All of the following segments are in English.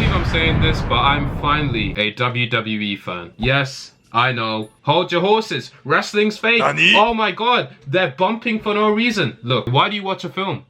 believe I'm saying this, but I'm finally a WWE fan. Yes, I know. Hold your horses. Wrestling's fake. Nani? Oh my god, they're bumping for no reason. Look, why do you watch a film?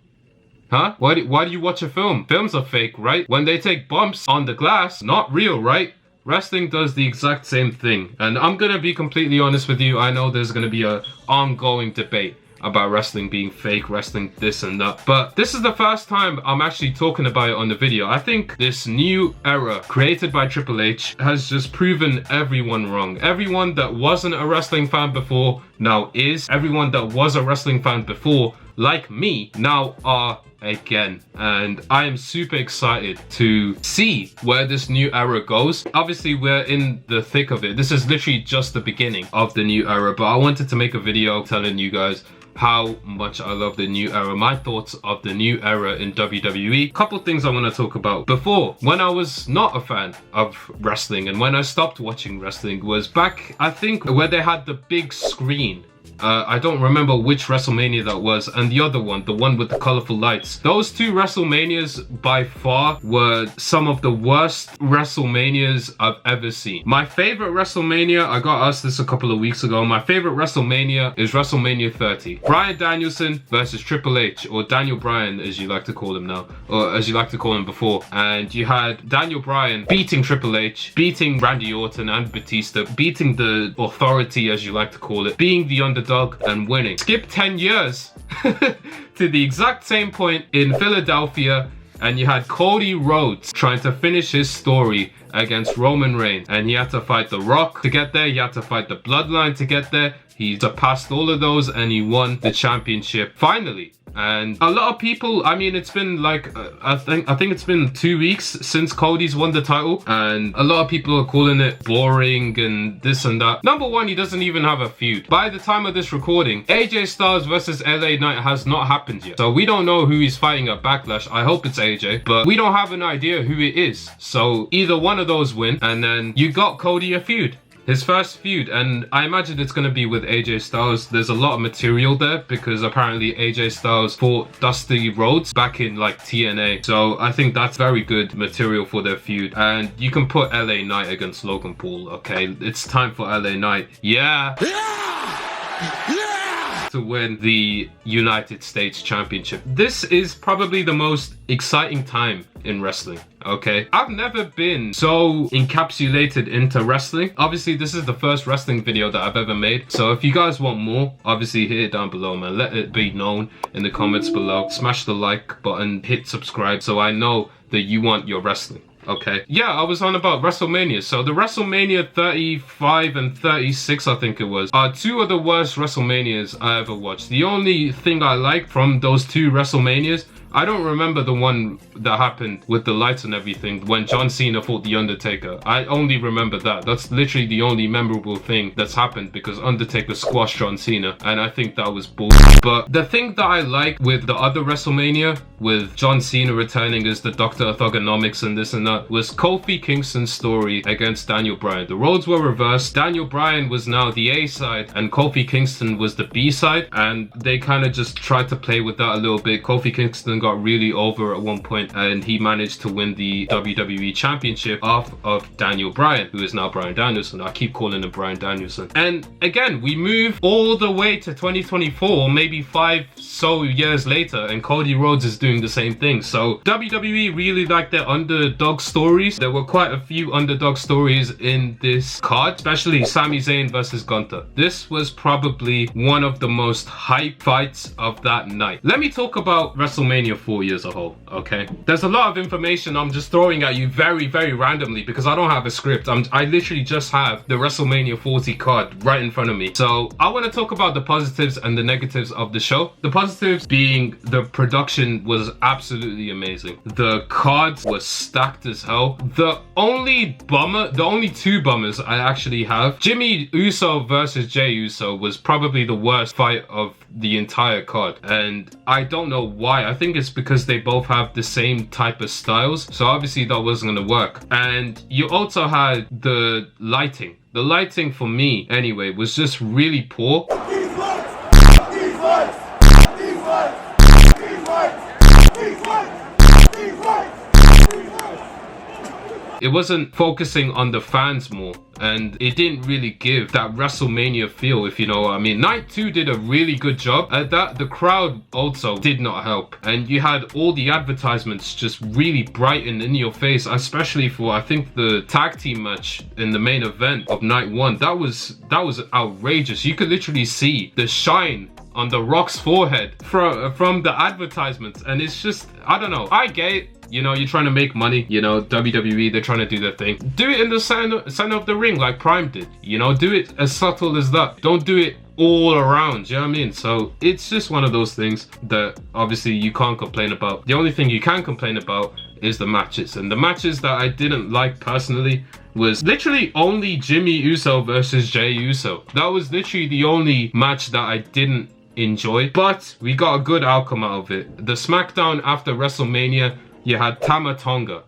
Huh? Why do you watch a film? Films are fake, right? When they take bumps on the glass, not real, right? Wrestling does the exact same thing. And I'm gonna be completely honest with you. I know there's gonna be a ongoing debate about wrestling being fake, wrestling this and that. But this is the first time I'm actually talking about it on the video. I think this new era created by Triple H has just proven everyone wrong. Everyone that wasn't a wrestling fan before now is. Everyone that was a wrestling fan before, like me, now are again. And I am super excited to see where this new era goes. Obviously, we're in the thick of it. This is literally just the beginning of the new era, but I wanted to make a video telling you guys how much I love the new era, my thoughts of the new era in WWE. Couple things I want to talk about. Before, when I was not a fan of wrestling and when I stopped watching wrestling was back, I think, where they had the big screen. I don't remember which WrestleMania that was, and the other one, the one with the colorful lights. Those two WrestleManias by far were some of the worst WrestleManias I've ever seen. My favorite WrestleMania, I got asked this a couple of weeks ago, my favorite WrestleMania is WrestleMania 30. Bryan Danielson versus Triple H, or Daniel Bryan as you like to call him now, or as you like to call him before. And you had Daniel Bryan beating Triple H, beating Randy Orton and Batista, beating the Authority as you like to call it, being the underdog and winning. Skip 10 years to the exact same point in Philadelphia, and you had Cody Rhodes trying to finish his story against Roman Reigns, and he had to fight The Rock to get there, he had to fight the Bloodline to get there. He surpassed all of those and he won the championship finally. And a lot of people, I mean, it's been like I think it's been 2 weeks since Cody's won the title, and a lot of people are calling it boring and this and that. Number one, he doesn't even have a feud. By the time of this recording, AJ Styles versus LA Knight has not happened yet, so we don't know who he's fighting at Backlash. I hope it's AJ, but we don't have an idea who it is. So either one of those win, and then you got Cody a feud. His first feud, and I imagine it's going to be with AJ Styles. There's a lot of material there because apparently AJ Styles fought Dusty Rhodes back in like TNA. So I think that's very good material for their feud. And you can put LA Knight against Logan Paul, okay? It's time for LA Knight. Yeah! To win the United States Championship. This is probably the most exciting time in wrestling, okay? I've never been so encapsulated into wrestling. Obviously, this is the first wrestling video that I've ever made. So if you guys want more, obviously hit it down below, man. Let it be known in the comments below. Smash the like button, hit subscribe so I know that you want your wrestling. Okay, yeah, I was on about WrestleMania. So the WrestleMania 35 and 36, I think it was, are two of the worst WrestleManias I ever watched. The only thing I like from those two WrestleManias, I don't remember the one that happened with the lights and everything when John Cena fought The Undertaker. I only remember that. That's literally the only memorable thing that's happened because Undertaker squashed John Cena, and I think that was bullshit. But the thing that I like with the other WrestleMania, with John Cena returning as the Dr. Orthogonomics and this and that, was Kofi Kingston's story against Daniel Bryan. The roles were reversed. Daniel Bryan was now the A side and Kofi Kingston was the B side, and they kind of just tried to play with that a little bit. Kofi Kingston got really over at one point and he managed to win the WWE Championship off of Daniel Bryan, who is now Bryan Danielson. I keep calling him Bryan Danielson. And again, we move all the way to 2024, maybe 5 so years later, and Cody Rhodes is doing the same thing. So WWE really like their underdog stories. There were quite a few underdog stories in this card, especially Sami Zayn versus Gunther. This was probably one of the most hype fights of that night. Let me talk about WrestleMania 40 as a whole, okay? There's a lot of information I'm just throwing at you very, very randomly because I don't have a script. I literally just have the WrestleMania 40 card right in front of me. So I want to talk about the positives and the negatives of the show. The positives being the production was absolutely amazing. The cards were stacked as hell. The only two bummers I actually have, Jimmy Uso versus Jey Uso was probably the worst fight of the entire card, and I don't know why. I think it's because they both have the same type of styles, so obviously that wasn't gonna work. And you also had the lighting. The lighting for me anyway was just really poor. It wasn't focusing on the fans more, and it didn't really give that WrestleMania feel, if you know what I mean. Night 2 did a really good job at that. The crowd also did not help, and you had all the advertisements just really brighten in your face, especially for, I think, the tag team match in the main event of Night 1. That was outrageous. You could literally see the shine on The Rock's forehead from the advertisements, and it's just, I don't know. I get it. You know, you're trying to make money. You know, WWE, they're trying to do their thing. Do it in the center of the ring like Prime did. You know, do it as subtle as that. Don't do it all around, you know what I mean? So it's just one of those things that obviously you can't complain about. The only thing you can complain about is the matches, and the matches that I didn't like personally was literally only Jimmy Uso versus Jey Uso. That was literally the only match that I didn't enjoy, but we got a good outcome out of it. The SmackDown after WrestleMania, you had Tama Tonga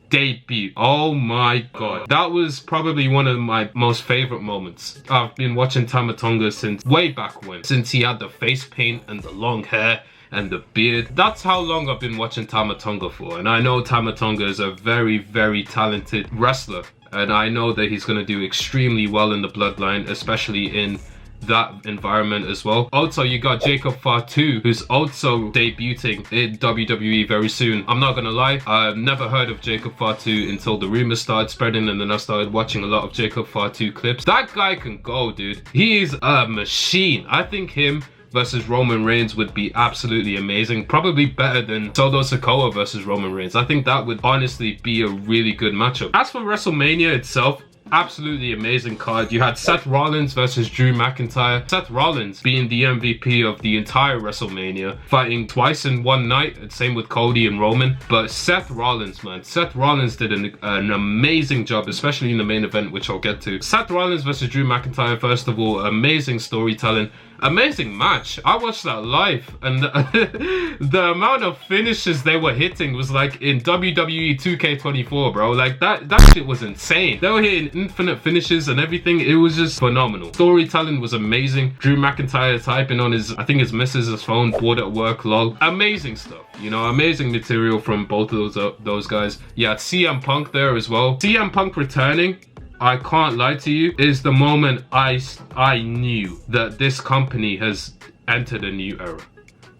debut. Oh my god, that was probably one of my most favorite moments. I've been watching Tama Tonga since way back when, since he had the face paint and the long hair and the beard. That's how long I've been watching Tama Tonga for, and I know Tama Tonga is a very, very talented wrestler, and I know that he's going to do extremely well in the bloodline, especially in that environment as well. Also, you got Jacob Fatu, who's also debuting in WWE very soon. I'm not gonna lie, I've never heard of Jacob Fatu until the rumors started spreading, and then I started watching a lot of Jacob Fatu clips. That guy can go, dude. He's a machine. I think him versus Roman Reigns would be absolutely amazing. Probably better than Solo Sikoa versus Roman Reigns. I think that would honestly be a really good matchup. As for WrestleMania itself, absolutely amazing card. You had Seth Rollins versus Drew McIntyre. Seth Rollins being the MVP of the entire WrestleMania, fighting twice in one night, and same with Cody and Roman. But Seth Rollins, man, Seth Rollins did an amazing job, especially in the main event, which I'll get to. Seth Rollins versus Drew McIntyre, first of all, amazing storytelling. Amazing match. I watched that live, and the amount of finishes they were hitting was like in WWE 2K24, bro. Like that shit was insane. They were hitting infinite finishes and everything. It was just phenomenal. Storytelling was amazing. Drew McIntyre typing on his, I think his missus' phone, bored at work, lol. Amazing stuff. You know, amazing material from both of those guys. Yeah, CM Punk there as well. CM Punk returning, I can't lie to you, is the moment I knew that this company has entered a new era.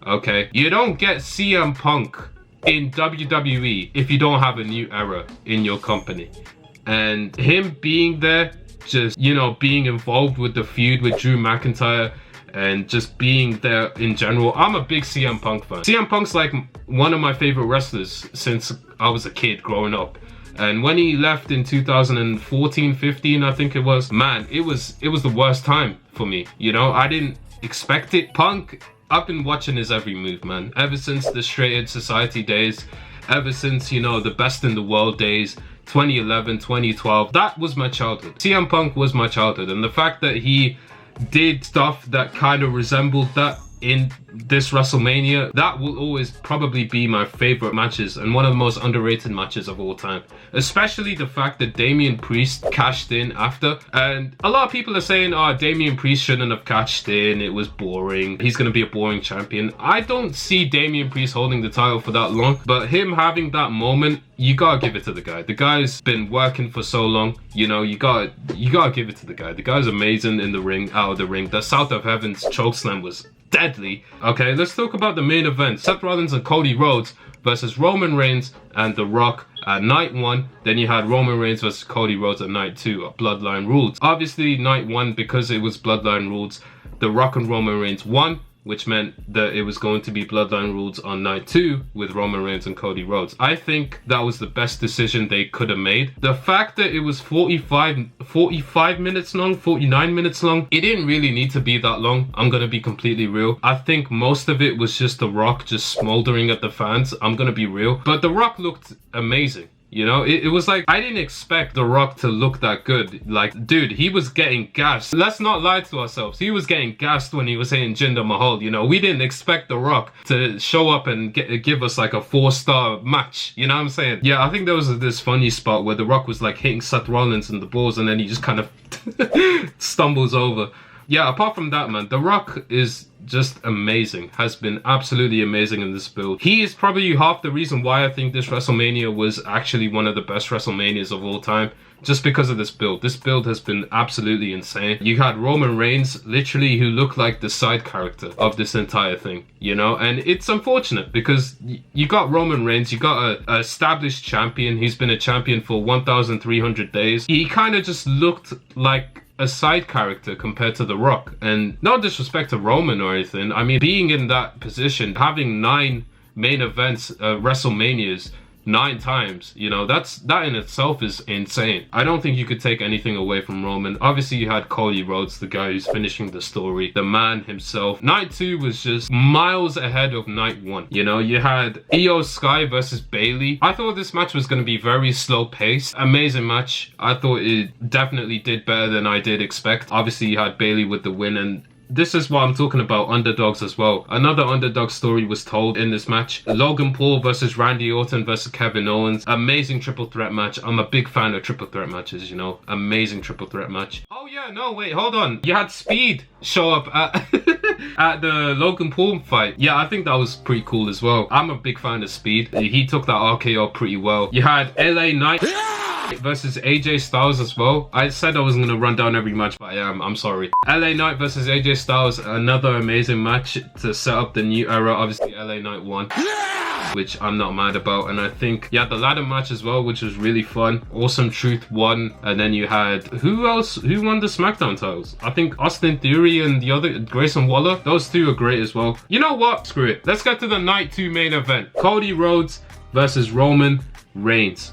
Okay? You don't get CM Punk in WWE if you don't have a new era in your company. And him being there, just, you know, being involved with the feud with Drew McIntyre and just being there in general. I'm a big CM Punk fan. CM Punk's like one of my favorite wrestlers since I was a kid growing up. And when he left in 2014-15, I think it was, man, it was the worst time for me. You know, I didn't expect it. Punk, I've been watching his every move, man. Ever since the Straight Edge Society days, ever since, you know, the Best in the World days, 2011, 2012, that was my childhood. CM Punk was my childhood. And the fact that he did stuff that kind of resembled that in this WrestleMania, that will always probably be my favorite matches and one of the most underrated matches of all time. Especially the fact that Damian Priest cashed in after, and a lot of people are saying, oh, Damian Priest shouldn't have cashed in, it was boring, he's gonna be a boring champion. I don't see Damian Priest holding the title for that long, but him having that moment, you gotta give it to the guy. The guy's been working for so long, you know, you gotta give it to the guy. The guy's amazing in the ring, out of the ring. The South of Heaven's chokeslam was deadly. Okay, let's talk about the main event. Seth Rollins and Cody Rhodes versus Roman Reigns and The Rock at night 1. Then you had Roman Reigns versus Cody Rhodes at night 2 Bloodline Rules. Obviously night 1, because it was Bloodline Rules, The Rock and Roman Reigns won, which meant that it was going to be Bloodline Rules on night 2 with Roman Reigns and Cody Rhodes. I think that was the best decision they could have made. The fact that it was 45 minutes long, 49 minutes long, it didn't really need to be that long. I'm gonna be completely real. I think most of it was just The Rock just smoldering at the fans. I'm gonna be real. But The Rock looked amazing. You know, it was like, I didn't expect The Rock to look that good. Like, dude, he was getting gassed. Let's not lie to ourselves. He was getting gassed when he was hitting Jinder Mahal. You know, we didn't expect The Rock to show up and give us like a 4-star match. You know what I'm saying? Yeah, I think there was this funny spot where The Rock was like hitting Seth Rollins in the balls, and then he just kind of stumbles over. Yeah, apart from that, man, The Rock is just amazing, has been absolutely amazing in this build. He is probably half the reason why I think this WrestleMania was actually one of the best WrestleManias of all time, just because of this build. This build has been absolutely insane. You had Roman Reigns, literally, who looked like the side character of this entire thing, you know? And it's unfortunate because you got Roman Reigns, you got a established champion. He's been a champion for 1,300 days. He kind of just looked like a side character compared to The Rock. And no disrespect to Roman or anything. I mean, being in that position, having 9 main events, WrestleManias, 9 times, you know, that in itself is insane. I don't think you could take anything away from Roman. Obviously, you had Cody Rhodes, the guy who's finishing the story, the man himself. Night 2 was just miles ahead of night 1. You know, you had Io Sky versus Bayley. I thought this match was going to be very slow paced. Amazing match. I thought it definitely did better than I did expect. Obviously, you had Bayley with the win, and this is what I'm talking about, underdogs as well. Another underdog story was told in this match. Logan Paul versus Randy Orton versus Kevin Owens. Amazing triple threat match. I'm a big fan of triple threat matches, you know. Amazing triple threat match. Oh yeah, no, wait, hold on. You had Speed show up at, at the Logan Paul fight. Yeah, I think that was pretty cool as well. I'm a big fan of Speed. He took that RKO pretty well. You had LA Knight versus AJ Styles as well. I said I wasn't going to run down every match, but I am. I'm sorry. LA Knight versus AJ Styles, another amazing match to set up the new era. Obviously, LA Knight won, which I'm not mad about. And I think, yeah, the ladder match as well, which was really fun. Awesome Truth won. And then you had, who else? Who won the SmackDown titles? I think Austin Theory and the other, Grayson Waller. Those two are great as well. You know what? Screw it. Let's get to the night 2 main event. Cody Rhodes versus Roman Reigns.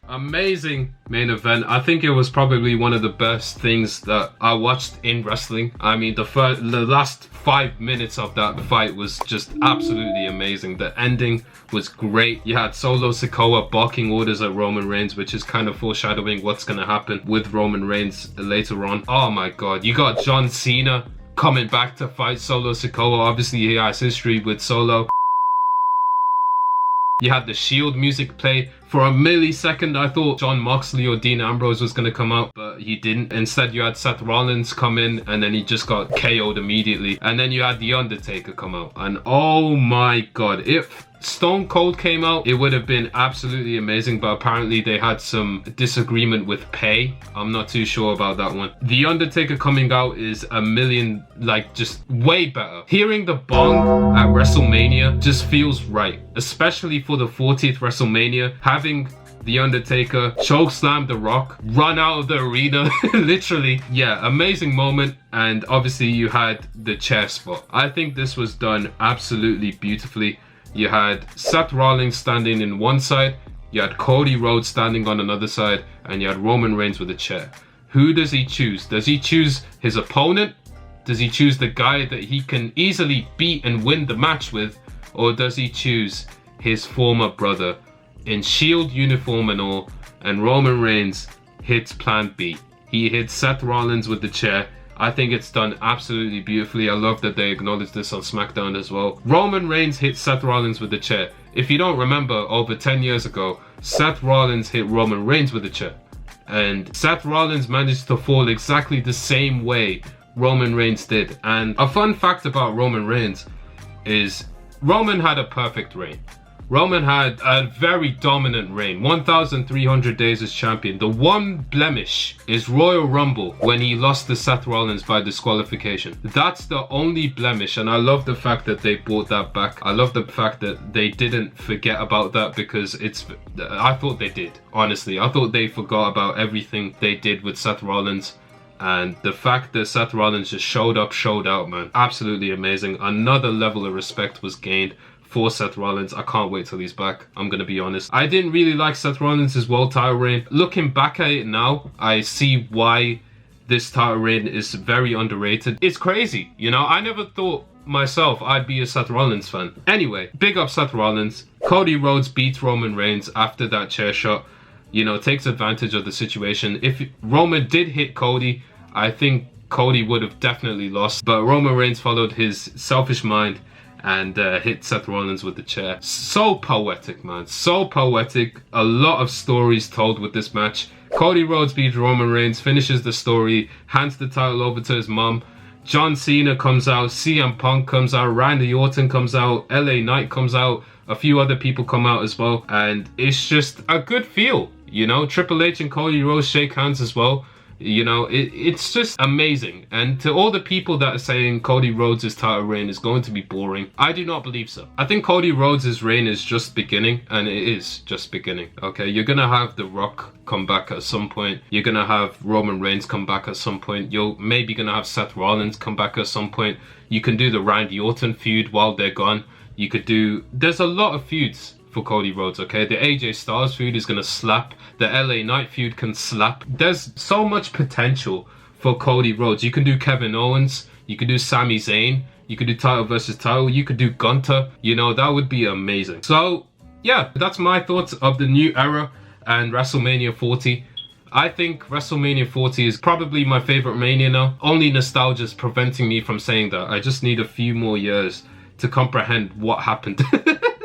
Amazing main event. I think it was probably one of the best things that I watched in wrestling. I mean, the last 5 minutes of that fight was just absolutely amazing. The ending was great. You had Solo Sikoa barking orders at Roman Reigns, which is kind of foreshadowing what's going to happen with Roman Reigns later on. Oh my god. You got John Cena coming back to fight Solo Sikoa. Obviously, he has history with Solo. You had the Shield music play. For a millisecond, I thought Jon Moxley or Dean Ambrose was going to come out, but he didn't. Instead, you had Seth Rollins come in, and then he just got KO'd immediately. And then you had The Undertaker come out. And oh my god, if Stone Cold came out, it would have been absolutely amazing, but apparently they had some disagreement with pay. I'm not too sure about that one. The Undertaker coming out is a million, like, just way better. Hearing the bong at WrestleMania just feels right, especially for the 40th WrestleMania. Having The Undertaker chokeslam The Rock, run out of the arena, literally. Yeah, amazing moment. And obviously you had the chair spot. I think this was done absolutely beautifully. You had Seth Rollins standing in one side, you had Cody Rhodes standing on another side, and you had Roman Reigns with a chair. Who does he choose? Does he choose his opponent? Does he choose the guy that he can easily beat and win the match with? Or does he choose his former brother in Shield uniform and all? And Roman Reigns hits plan B. He hits Seth Rollins with the chair. I think it's done absolutely beautifully. I love that they acknowledged this on SmackDown as well. Roman Reigns hit Seth Rollins with the chair. If you don't remember, over 10 years ago, Seth Rollins hit Roman Reigns with the chair. And Seth Rollins managed to fall exactly the same way Roman Reigns did. And a fun fact about Roman Reigns is Roman had a perfect reign. Roman had a very dominant reign, 1,300 days as champion. The one blemish is Royal Rumble when he lost to Seth Rollins by disqualification. That's the only blemish, and I love the fact that they brought that back. I love the fact that they didn't forget about that, because I thought they did, honestly. I thought they forgot about everything they did with Seth Rollins. And the fact that Seth Rollins just showed out, man. Absolutely amazing. Another level of respect was gained for Seth Rollins. I can't wait till he's back, I'm gonna be honest. I didn't really like Seth Rollins' world title reign. Looking back at it now, I see why this title reign is very underrated. It's crazy, you know? I never thought myself I'd be a Seth Rollins fan. Anyway, big up Seth Rollins. Cody Rhodes beats Roman Reigns after that chair shot. You know, takes advantage of the situation. If Roman did hit Cody, I think Cody would have definitely lost. But Roman Reigns followed his selfish mind and hit Seth Rollins with the chair. So poetic, man. So poetic. A lot of stories told with this match. Cody Rhodes beats Roman Reigns, finishes the story, hands the title over to his mom. John Cena comes out, CM Punk comes out, Randy Orton comes out, LA Knight comes out, a few other people come out as well, and it's just a good feel, you know. Triple H and Cody Rhodes shake hands as well. You know, it's just amazing. And to all the people that are saying Cody Rhodes' title reign is going to be boring, I do not believe so. I think Cody Rhodes' reign is just beginning, and it is just beginning, okay? You're gonna have The Rock come back at some point. You're gonna have Roman Reigns come back at some point. You're maybe gonna have Seth Rollins come back at some point. You can do the Randy Orton feud while they're gone. You could do... There's a lot of feuds for Cody Rhodes, okay? The AJ Styles feud is gonna slap. The LA Knight feud can slap. There's so much potential for Cody Rhodes. You can do Kevin Owens. You could do Sami Zayn. You could do title versus title. You could do Gunther. You know, that would be amazing. So, yeah, that's my thoughts of the new era and WrestleMania 40. I think WrestleMania 40 is probably my favorite Mania now. Only nostalgia is preventing me from saying that. I just need a few more years to comprehend what happened.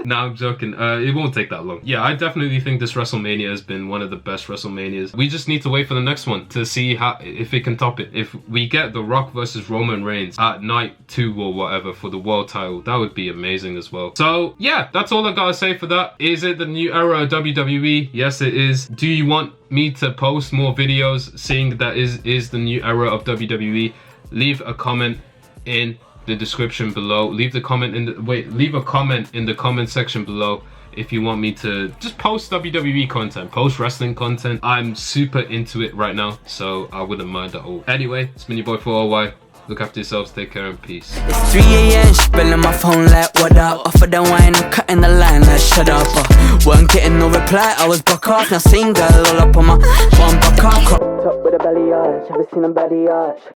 No, I'm joking. It won't take that long. Yeah, I definitely think this WrestleMania has been one of the best WrestleManias. We just need to wait for the next one to see if it can top it. If we get The Rock versus Roman Reigns at night 2 or whatever for the world title, that would be amazing as well. So yeah, that's all I gotta say for that. Is it the new era of WWE? Yes, it is. Do you want me to post more videos seeing that is the new era of WWE? Leave a comment in the description below. Leave a comment in the comment section below if you want me to just post WWE content, post wrestling content. I'm super into it right now, so I wouldn't mind at all. Anyway, it's been your boy 4RY. Look after yourselves, take care, and peace. It's 3 AM, spilling my phone like what up? Off of the wine, I'm cutting the line like shut up. Weren't getting no reply, I was broke off. Now single, all up on my one buck off. Top with a belly arch, ever seen a belly arch?